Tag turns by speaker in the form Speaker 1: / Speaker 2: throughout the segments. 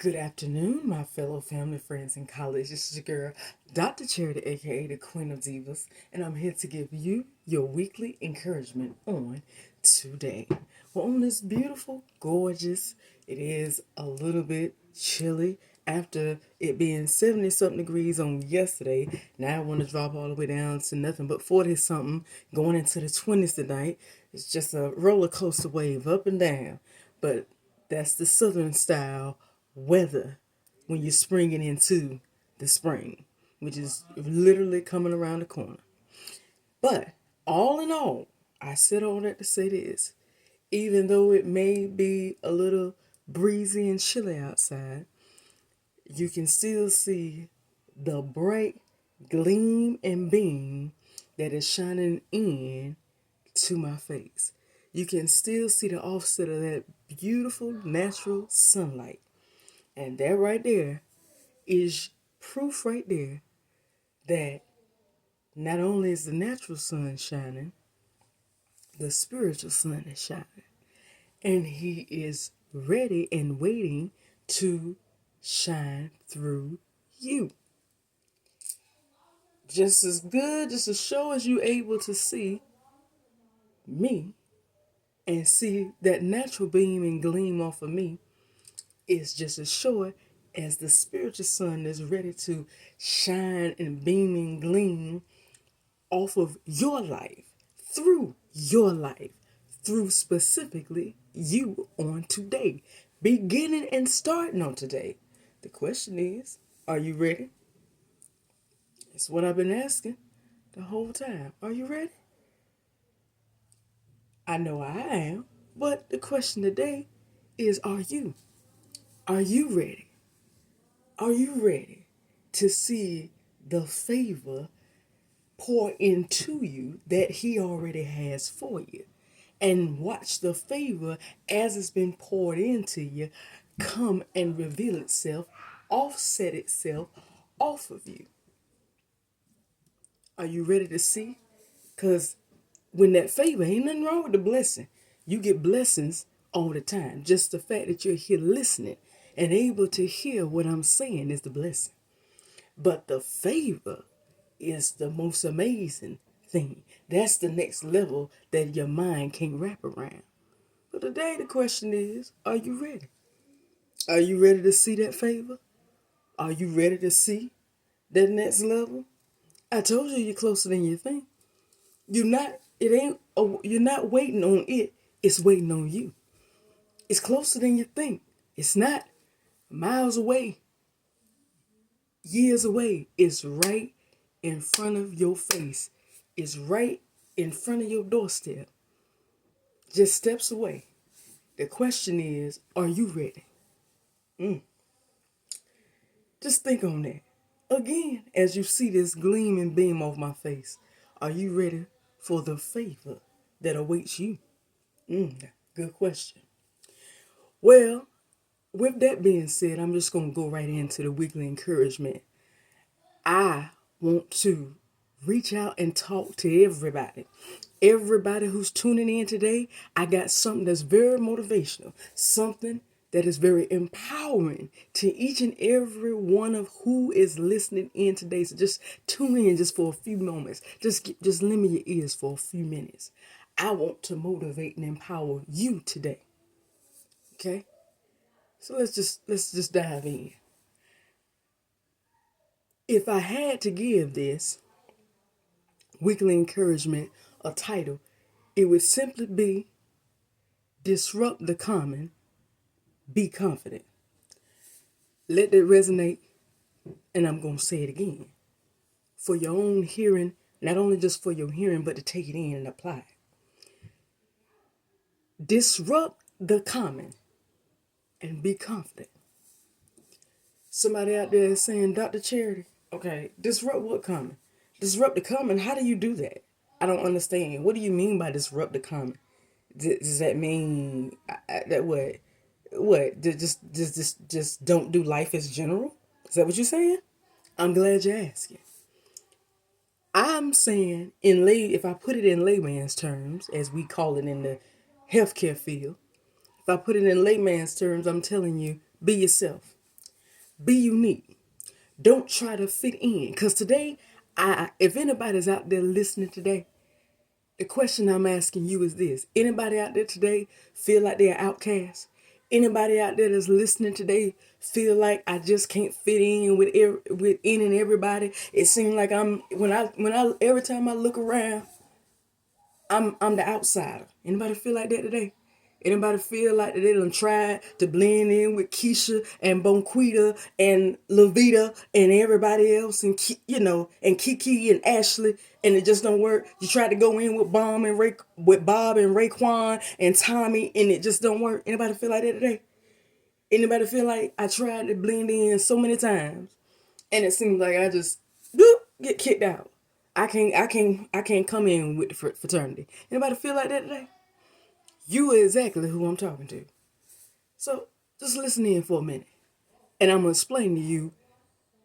Speaker 1: Good afternoon, my fellow family, friends, and colleagues. This is your girl, Dr. Charity, aka the Queen of Divas, and I'm here to give you your weekly encouragement on today. Well, on this beautiful, gorgeous, it is a little bit chilly after it being 70 something degrees on yesterday. Now I want to drop all the way down to nothing but 40 something, going into the 20s tonight. It's just a roller coaster wave up and down, but that's the southern style weather when you're springing into the spring, which is literally coming around the corner. But all in all, I said all that to say this. Even though it may be a little breezy and chilly outside, you can still see the bright gleam and beam that is shining in to my face. You can still see the offset of that beautiful natural sunlight. And that right there is proof right there that not only is the natural sun shining, the spiritual sun is shining. And he is ready and waiting to shine through you. Just as good, just as sure as you able to see me and see that natural beam and gleam off of me, is just as sure as the spiritual sun is ready to shine and beam and gleam off of your life, through your life, through specifically you on today, beginning and starting on today. The question is, are you ready? It's what I've been asking the whole time. Are you ready? I know I am, but the question today is, are you? Are you ready? Are you ready to see the favor pour into you that he already has for you? And watch the favor as it's been poured into you come and reveal itself, offset itself off of you. Are you ready to see? Because when that favor, ain't nothing wrong with the blessing. You get blessings all the time. Just the fact that you're here listening and able to hear what I'm saying is the blessing. But the favor is the most amazing thing. That's the next level that your mind can wrap around. But today the question is, are you ready? Are you ready to see that favor? Are you ready to see that next level? I told you you're closer than you think. You're not waiting on it, it's waiting on you. It's closer than you think. It's not miles away, years away. It's right in front of your face. It's right in front of your doorstep. Just steps away. The question is, are you ready? Just think on that. Again, as you see this gleam and beam off my face, are you ready for the favor that awaits you? Good question. Well, with that being said, I'm just going to go right into the weekly encouragement. I want to reach out and talk to everybody. Everybody who's tuning in today, I got something that's very motivational, something that is very empowering to each and every one of who is listening in today. So just tune in just for a few moments. Just lend me your ears for a few minutes. I want to motivate and empower you today. Okay? So let's just dive in. If I had to give this weekly encouragement a title, it would simply be Disrupt the Common, Be Confident. Let that resonate, and I'm going to say it again. For your own hearing, not only just for your hearing, but to take it in and apply it. Disrupt the common and be confident. Somebody out there is saying, Dr. Charity, okay, disrupt what common? Disrupt the common, how do you do that? I don't understand. What do you mean by disrupt the common? Does that mean that what? What? Just don't do life as general? Is that what you're saying? I'm glad you're asking. I'm saying if I put it in layman's terms, as we call it in the healthcare field, if I put it in layman's terms, I'm telling you, be yourself. Be unique. Don't try to fit in. Because today, if anybody's out there listening today, the question I'm asking you is this. Anybody out there today feel like they're outcast? Anybody out there that's listening today feel like I just can't fit in with in and everybody? It seems like every time I look around, I'm the outsider. Anybody feel like that today? Anybody feel like that they done tried to blend in with Keisha and Bonquita and Lavita and everybody else and and Kiki and Ashley and it just don't work? You tried to go in with Bob and Raekwon and Tommy and it just don't work. Anybody feel like that today? Anybody feel like I tried to blend in so many times and it seems like I just get kicked out? I can't come in with the fraternity. Anybody feel like that today? You are exactly who I'm talking to. So just listen in for a minute. And I'm going to explain to you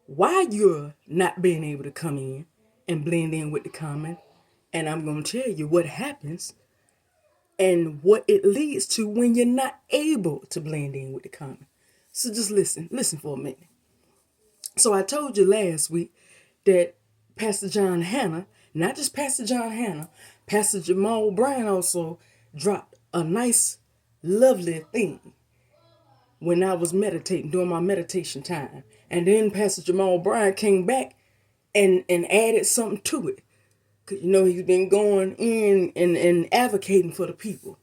Speaker 1: why you're not being able to come in and blend in with the common. And I'm going to tell you what happens and what it leads to when you're not able to blend in with the common. So just listen for a minute. So I told you last week that Pastor John Hanna, not just Pastor John Hanna, Pastor Jamal Brown also dropped a nice, lovely thing when I was meditating, during my meditation time. And then Pastor Jamal Brown came back and added something to it. Because, he's been going in and advocating for the people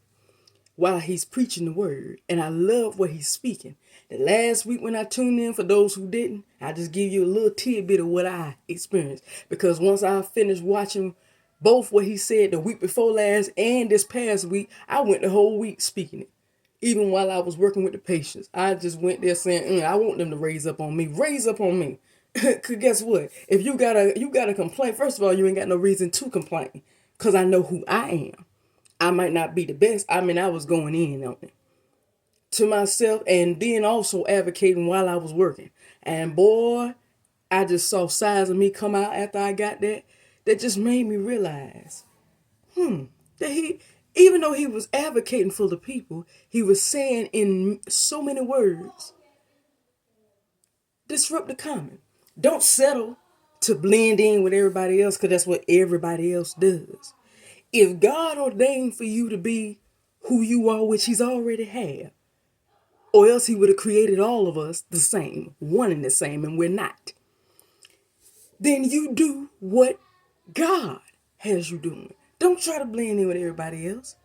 Speaker 1: while he's preaching the word. And I love what he's speaking. The last week when I tuned in, for those who didn't, I just give you a little tidbit of what I experienced. Because once I finished watching both what he said the week before last and this past week, I went the whole week speaking it. Even while I was working with the patients, I just went there saying, I want them to raise up on me. Raise up on me. Because guess what? If you gotta complain, first of all, you ain't got no reason to complain. Because I know who I am. I might not be the best. I was going in on it to myself and then also advocating while I was working. And boy, I just saw sides of me come out after I got that just made me realize, that even though he was advocating for the people, he was saying in so many words, disrupt the common. Don't settle to blend in with everybody else because that's what everybody else does. If God ordained for you to be who you are, which he's already had, or else he would have created all of us the same, one and the same, and we're not, then you do what God has you doing. Don't try to blend in with everybody else.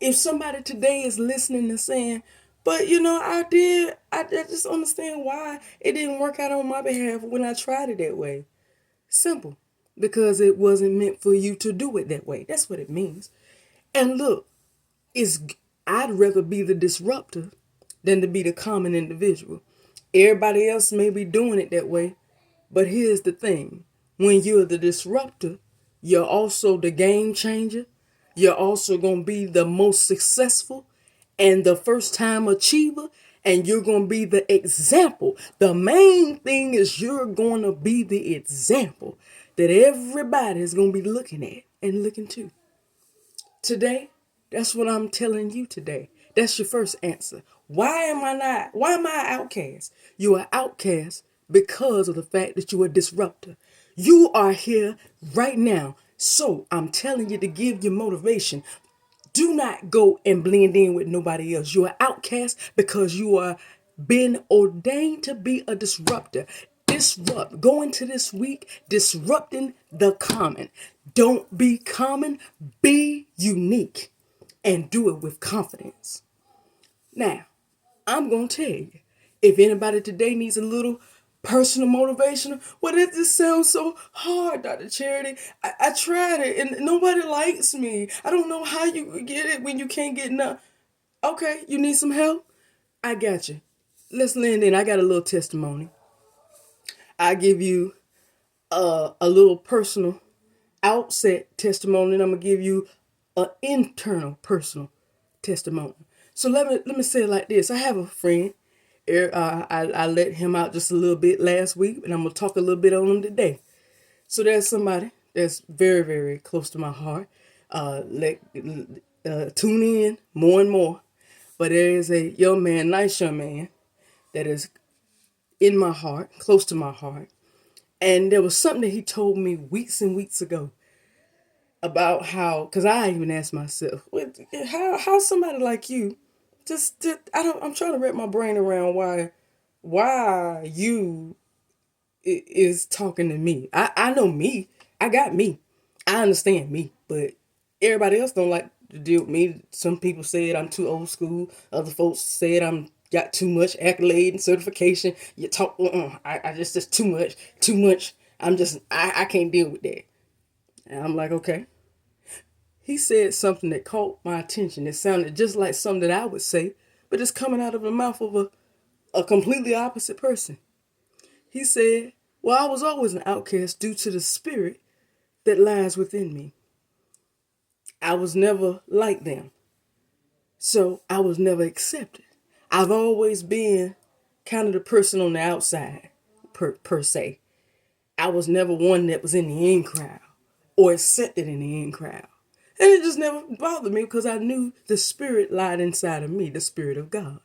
Speaker 1: If somebody today is listening and saying, but I just understand why it didn't work out on my behalf when I tried it that way. Simple. Because it wasn't meant for you to do it that way. That's what it means. And look, I'd rather be the disruptor than to be the common individual. Everybody else may be doing it that way, but here's the thing. When you're the disruptor, you're also the game changer. You're also going to be the most successful and the first time achiever. And you're going to be the example. The main thing is you're going to be the example that everybody is going to be looking at and looking to. Today, that's what I'm telling you today. That's your first answer. Why am I an outcast? You are outcast because of the fact that you are a disruptor. You are here right now. So I'm telling you to give you motivation. Do not go and blend in with nobody else. You are outcast because you are been ordained to be a disruptor. Disrupt. Go into this week disrupting the common. Don't be common. Be unique. And do it with confidence. Now, I'm going to tell you, if anybody today needs a little personal motivation, well, that just sounds so hard, Dr. Charity. I tried it and nobody likes me. I don't know how you get it when you can't get enough. Okay, you need some help? I got you. Let's land in. I got a little testimony. I give you a little personal outset testimony, and I'm gonna give you an internal personal testimony. So let me say it like this. I have a friend. I let him out just a little bit last week, and I'm gonna talk a little bit on him today. So there's somebody that's very, very close to my heart. Tune in more and more. But there is a young man, nice young man, that is in my heart, close to my heart. And there was something that he told me weeks and weeks ago about how, because I even asked myself, how somebody like you, I'm trying to wrap my brain around why you is talking to me. I know me. I got me. I understand me, but everybody else don't like to deal with me. Some people said I'm too old school. Other folks said I'm got too much accolade and certification. You talk, I just too much, too much. I can't deal with that. And I'm like, okay. He said something that caught my attention. It sounded just like something that I would say, but it's coming out of the mouth of a completely opposite person. He said, well, I was always an outcast due to the spirit that lies within me. I was never like them. So I was never accepted. I've always been kind of the person on the outside, per se. I was never one that was in the in crowd or accepted in the in crowd. And it just never bothered me because I knew the spirit lied inside of me, the spirit of God.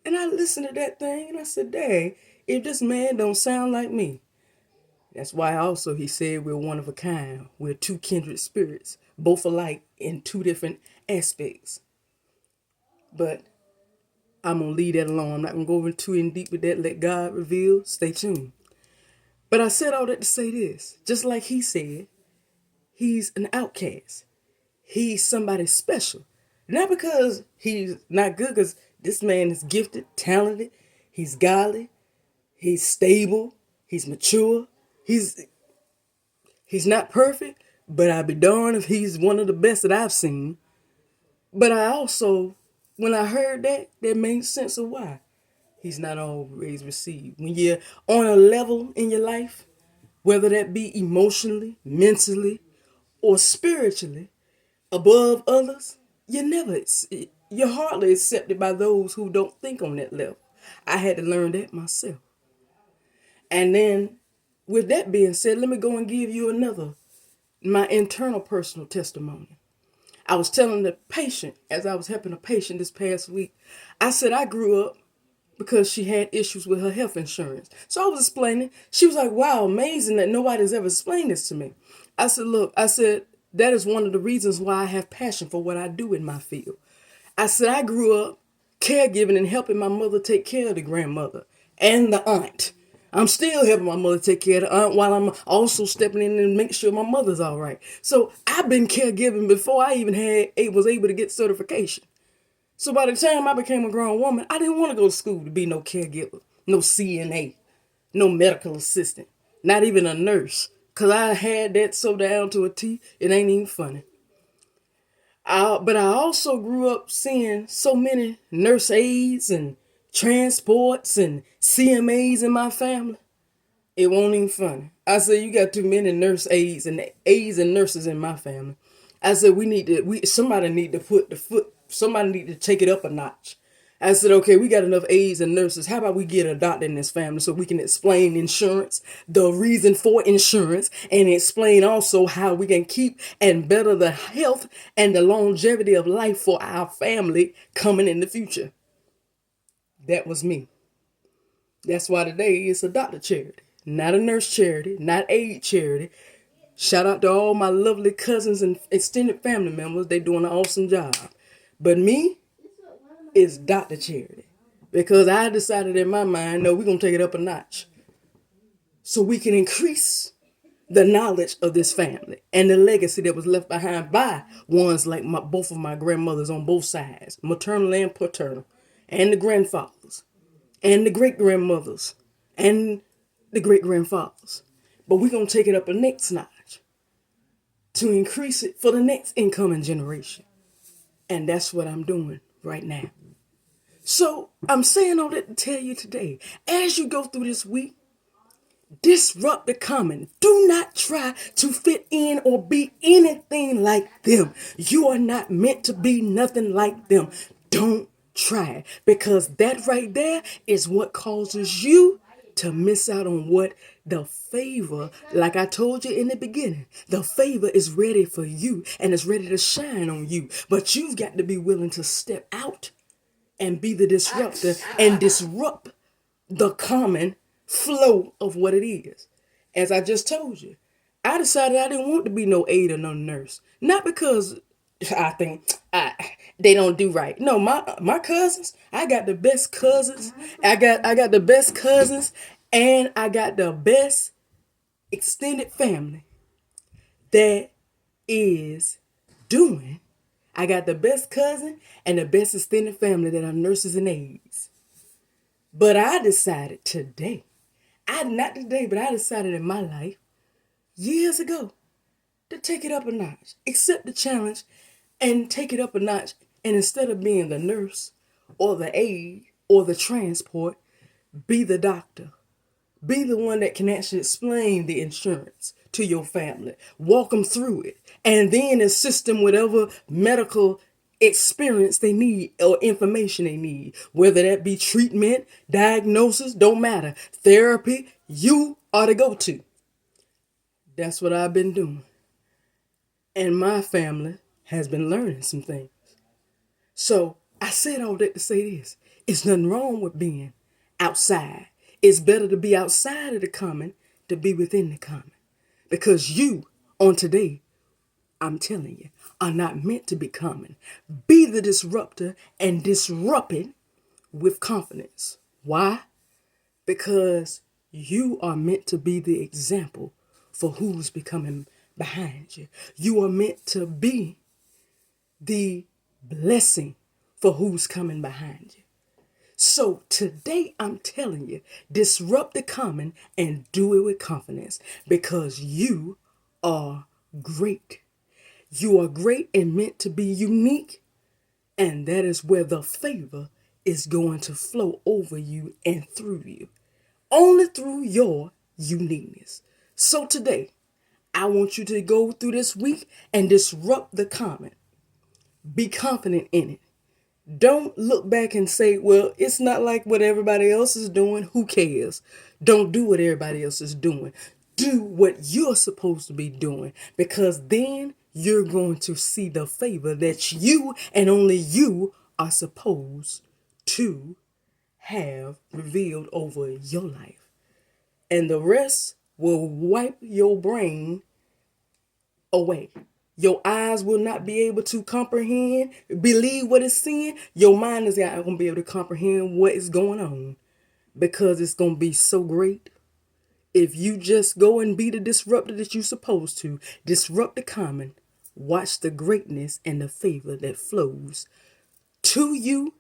Speaker 1: And I listened to that thing and I said, dang, if this man don't sound like me. That's why also he said we're one of a kind. We're two kindred spirits, both alike in two different aspects. But I'm going to leave that alone. I'm not going to go over too in deep with that. Let God reveal. Stay tuned. But I said all that to say this. Just like he said, he's an outcast. He's somebody special. Not because he's not good, because this man is gifted, talented, he's godly, he's stable, he's mature, he's not perfect, but I'd be darned if he's one of the best that I've seen. But I also, when I heard that, that made sense of why he's not always received. When you're on a level in your life, whether that be emotionally, mentally, or spiritually, above others, you're hardly accepted by those who don't think on that level. I had to learn that myself. And then, with that being said, let me go and give you my internal personal testimony. I was telling the patient, as I was helping a patient this past week, I said I grew up because she had issues with her health insurance. So I was explaining. She was like, wow, amazing that nobody's ever explained this to me. I said, look, that is one of the reasons why I have passion for what I do in my field. I said, I grew up caregiving and helping my mother take care of the grandmother and the aunt. I'm still helping my mother take care of the aunt while I'm also stepping in and make sure my mother's all right. So I've been caregiving before I even was able to get certification. So by the time I became a grown woman, I didn't want to go to school to be no caregiver, no CNA, no medical assistant, not even a nurse. Because I had that so down to a T, it ain't even funny. But I also grew up seeing so many nurse aides and transports and CMAs in my family. It won't even funny. I said, you got too many nurse aides and aides and nurses in my family. I said, somebody need to take it up a notch. I said, okay, we got enough aides and nurses. How about we get a doctor in this family so we can explain insurance, the reason for insurance, and explain also how we can keep and better the health and the longevity of life for our family coming in the future. That was me. That's why today it's a doctor charity, not a nurse charity, not aid charity. Shout out to all my lovely cousins and extended family members. They doing an awesome job. But me, is Dr. Charity. Because I decided in my mind, no, we're going to take it up a notch. So we can increase the knowledge of this family and the legacy that was left behind by ones like both of my grandmothers on both sides, maternal and paternal, and the grandfathers, and the great-grandmothers, and the great-grandfathers. But we're going to take it up a next notch to increase it for the next incoming generation. And that's what I'm doing right now. So I'm saying all that to tell you today, as you go through this week, disrupt the common. Do not try to fit in or be anything like them. You are not meant to be nothing like them. Don't try, because that right there is what causes you to miss out on what the favor, like I told you in the beginning, the favor is ready for you and it's ready to shine on you. But you've got to be willing to step out and be the disruptor and disrupt the common flow of what it is. As I just told you, I decided I didn't want to be no aide or no nurse. Not because I think they don't do right. No, my cousins, I got the best cousins. I got the best cousins, and I got the best extended family that is doing. I got the best cousin and the best extended family that are nurses and aides. But I decided today, not today, but I decided in my life years ago to take it up a notch, accept the challenge and take it up a notch. And instead of being the nurse or the aide or the transport, be the doctor. Be the one that can actually explain the insurance to your family, walk them through it, and then assist them with whatever medical experience they need or information they need, whether that be treatment, diagnosis, don't matter, therapy, you are the go-to. That's what I've been doing. And my family has been learning some things. So I said all that to say this. It's nothing wrong with being outside. It's better to be outside of the common to be within the common. Because you, on today, I'm telling you, are not meant to be common. Be the disruptor and disrupt it with confidence. Why? Because you are meant to be the example for who's becoming behind you. You are meant to be the blessing for who's coming behind you. So today I'm telling you, disrupt the common and do it with confidence because you are great. You are great and meant to be unique. And that is where the favor is going to flow over you and through you. Only through your uniqueness. So today, I want you to go through this week and disrupt the common. Be confident in it. Don't look back and say, well, it's not like what everybody else is doing. Who cares? Don't do what everybody else is doing. Do what you're supposed to be doing because then you're going to see the favor that you and only you are supposed to have revealed over your life. And the rest will wipe your brain away. Your eyes will not be able to comprehend, believe what it's seeing. Your mind is not going to be able to comprehend what is going on because it's going to be so great. If you just go and be the disruptor that you're supposed to, disrupt the common, watch the greatness and the favor that flows to you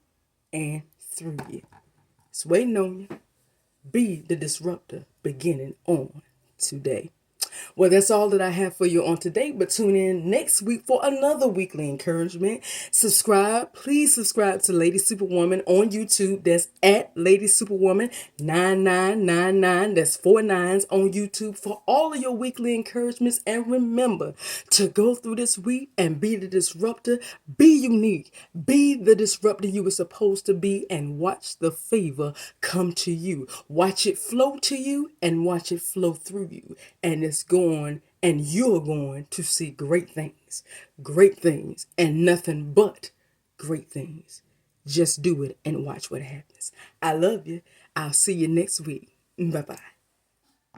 Speaker 1: and through you. It's waiting on you. Be the disruptor beginning on today. Well, that's all that I have for you on today, but tune in next week for another weekly encouragement. Subscribe. Please subscribe to Lady Superwoman on YouTube. That's at Lady Superwoman 9999. That's 4 nines on YouTube for all of your weekly encouragements. And remember to go through this week and be the disruptor. Be unique. Be the disruptor you were supposed to be and watch the favor come to you. Watch it flow to you and watch it flow through you. And it's going and you're going to see great things and nothing but great things. Just do it and watch what happens. I love you. I'll see you next week. Bye-bye.